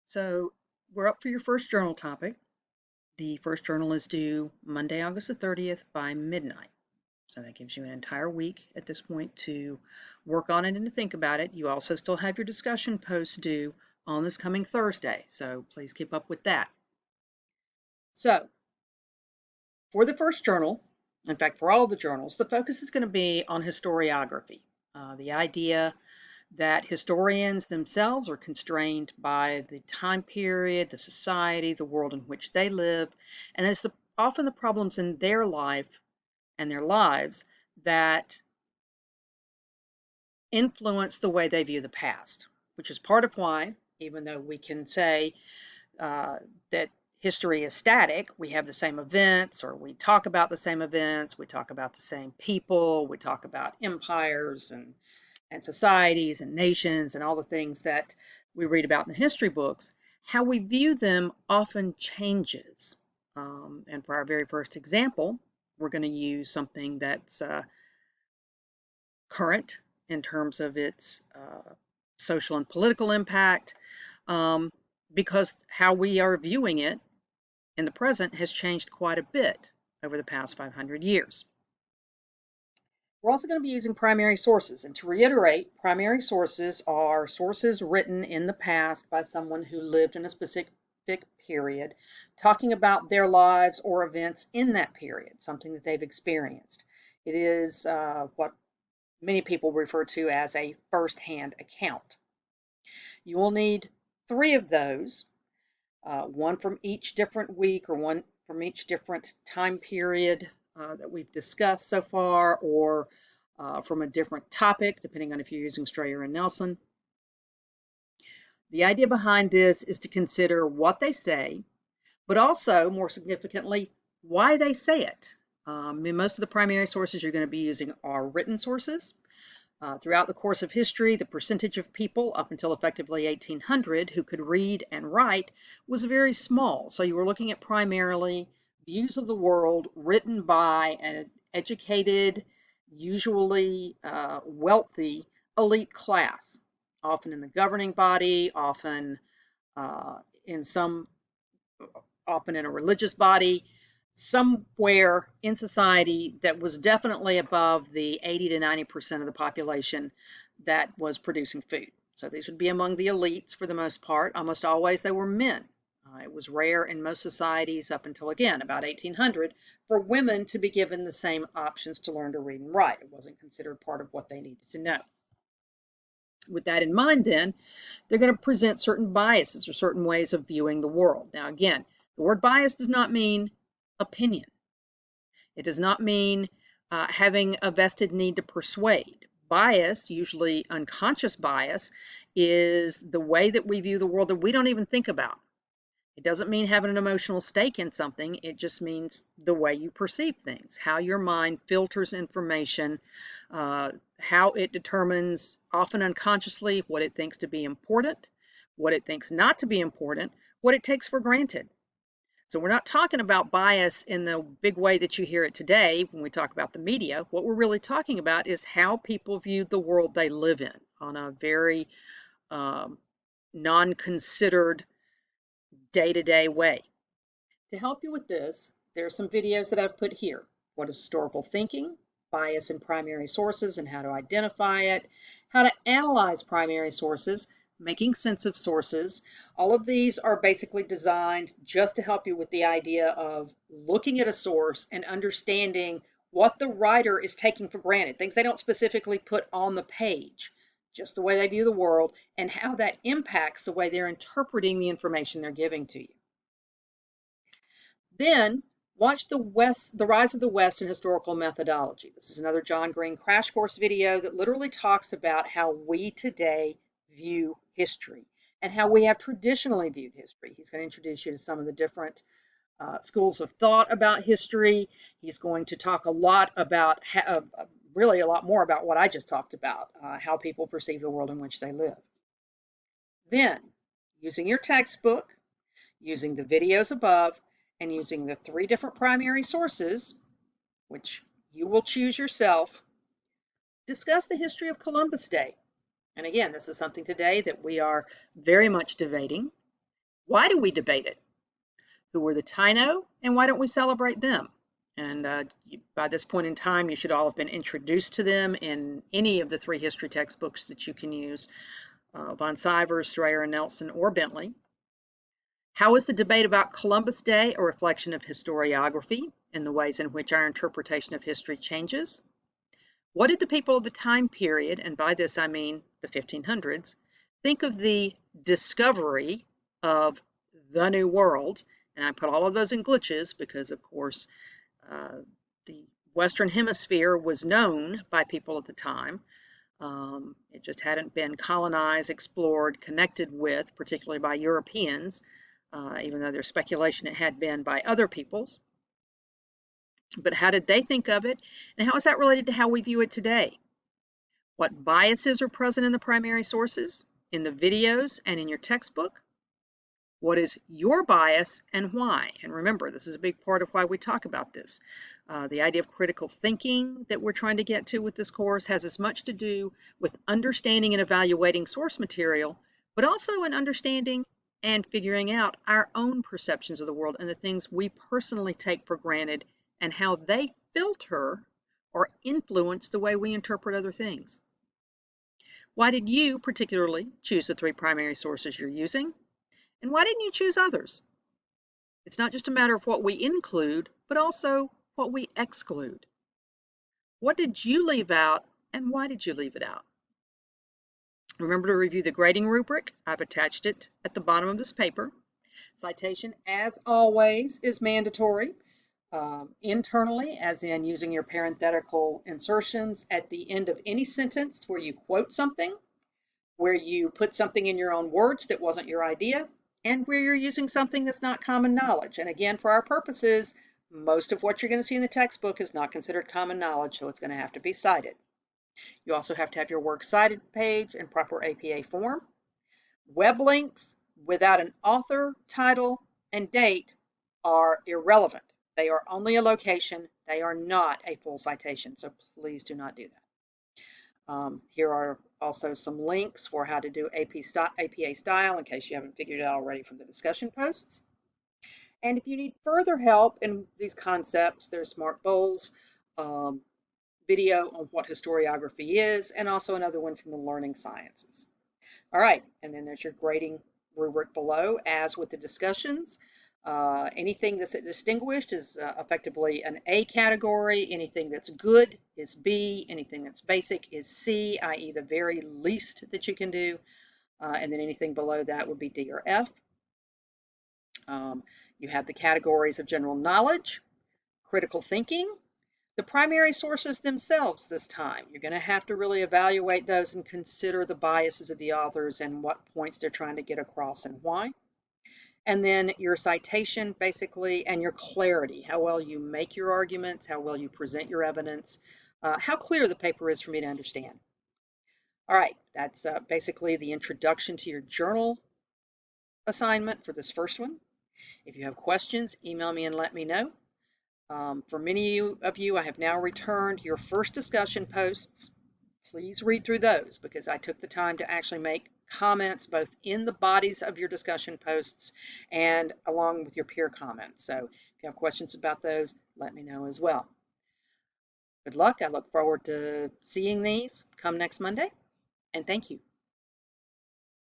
So we're up for your first journal topic. The first journal is due Monday, August the 30th by midnight. So that gives you an entire week at this point to work on it and to think about it. You also still have your discussion post due on this coming Thursday. So please keep up with that. So for the first journal, in fact, for all of the journals, the focus is going to be on historiography. The idea that historians themselves are constrained by the time period, the society, the world in which they live, and it's often the problems in their life and their lives that influence the way they view the past, which is part of why, even though we can say that history is static, we have the same events, or we talk about the same events, we talk about the same people, we talk about empires and societies and nations and all the things that we read about in the history books, how we view them often changes. And for our very first example, we're going to use something that's current in terms of its social and political impact, um, because how we are viewing it in the present has changed quite a bit over the past 500 years. We're also going to be using primary sources. And to reiterate, primary sources are sources written in the past by someone who lived in a specific period, talking about their lives or events in that period, something that they've experienced. It is what many people refer to as a first-hand account. You will need three of those, one from each different week or one from each different time period that we've discussed so far, or from a different topic, depending on if you're using Strayer and Nelson. The idea behind this is to consider what they say, but also, more significantly, why they say it. Most of the primary sources you're going to be using are written sources. Throughout the course of history, the percentage of people up until effectively 1800 who could read and write was very small. So you were looking at primarily views of the world written by an educated, usually wealthy elite class, often in the governing body, often in some, often in a religious body, somewhere in society that was definitely above the 80 to 90% of the population that was producing food. So these would be among the elites for the most part. Almost always they were men. It was rare in most societies up until, again, about 1800 for women to be given the same options to learn to read and write. It wasn't considered part of what they needed to know. With that in mind, then, they're going to present certain biases or certain ways of viewing the world. Now, again, the word bias does not mean opinion. It does not mean having a vested need to persuade. Bias, usually unconscious bias, is the way that we view the world that we don't even think about. It doesn't mean having an emotional stake in something. It just means the way you perceive things, how your mind filters information, how it determines, often unconsciously, what it thinks to be important, what it thinks not to be important, what it takes for granted. So we're not talking about bias in the big way that you hear it today when we talk about the media. What we're really talking about is how people view the world they live in on a very non-considered day-to-day way. To help you with this, there are some videos that I've put here. What is historical thinking, bias in primary sources and how to identify it, how to analyze primary sources, making sense of sources. All of these are basically designed just to help you with the idea of looking at a source and understanding what the writer is taking for granted, things they don't specifically put on the page, just the way they view the world and how that impacts the way they're interpreting the information they're giving to you. Then watch the Rise of the West in Historical Methodology. This is another John Green crash course video that literally talks about how we today view history and how we have traditionally viewed history. He's going to introduce you to some of the different schools of thought about history. He's going to talk a lot about, really a lot more about what I just talked about, how people perceive the world in which they live. Then, using your textbook, using the videos above, and using the three different primary sources, which you will choose yourself, discuss the history of Columbus Day. And again, this is something today that we are very much debating. Why do we debate it? Who were the Taino, and why don't we celebrate them? And by this point in time, you should all have been introduced to them in any of the 3 history textbooks that you can use, von Sivers, Strayer and Nelson, or Bentley. How is the debate about Columbus Day a reflection of historiography and the ways in which our interpretation of history changes? What did the people of the time period, and by this I mean the 1500s, think of the discovery of the New World? And I put all of those in glitches because, of course, the Western Hemisphere was known by people at the time. It just hadn't been colonized, explored, connected with, particularly by Europeans, even though there's speculation it had been by other peoples. But how did they think of it? And how is that related to how we view it today? What biases are present in the primary sources, in the videos, and in your textbook? What is your bias and why? And remember, this is a big part of why we talk about this. The idea of critical thinking that we're trying to get to with this course has as much to do with understanding and evaluating source material, but also in understanding and figuring out our own perceptions of the world and the things we personally take for granted and how they filter or influence the way we interpret other things. Why did you particularly choose the 3 primary sources you're using? And why didn't you choose others? It's not just a matter of what we include, but also what we exclude. What did you leave out, and why did you leave it out? Remember to review the grading rubric. I've attached it at the bottom of this paper. Citation, as always, is mandatory. Internally, as in using your parenthetical insertions at the end of any sentence where you quote something, where you put something in your own words that wasn't your idea, and where you're using something that's not common knowledge. And again, for our purposes, most of what you're going to see in the textbook is not considered common knowledge, so it's going to have to be cited. You also have to have your works cited page in proper APA form. Web links without an author, title, and date are irrelevant. They are only a location. They are not a full citation, so please do not do that. Here are also some links for how to do APA style in case you haven't figured it out already from the discussion posts. And if you need further help in these concepts, there's Mark Bowles' video on what historiography is, and also another one from the Learning Sciences. All right, and then there's your grading rubric below, as with the discussions. Anything that's distinguished is effectively an A category. Anything that's good is B. Anything that's basic is C, i.e. the very least that you can do. And then anything below that would be D or F. You have the categories of general knowledge, critical thinking, the primary sources themselves this time. You're going to have to really evaluate those and consider the biases of the authors and what points they're trying to get across and why. And then your citation, basically, and your clarity, how well you make your arguments, how well you present your evidence, how clear the paper is for me to understand. All right, that's basically the introduction to your journal assignment for this first one. If you have questions, email me and let me know. For many of you, I have now returned your first discussion posts. Please read through those because I took the time to actually make comments both in the bodies of your discussion posts and along with your peer comments. So if you have questions about those, let me know as well. Good luck. I look forward to seeing these come next Monday, and thank you.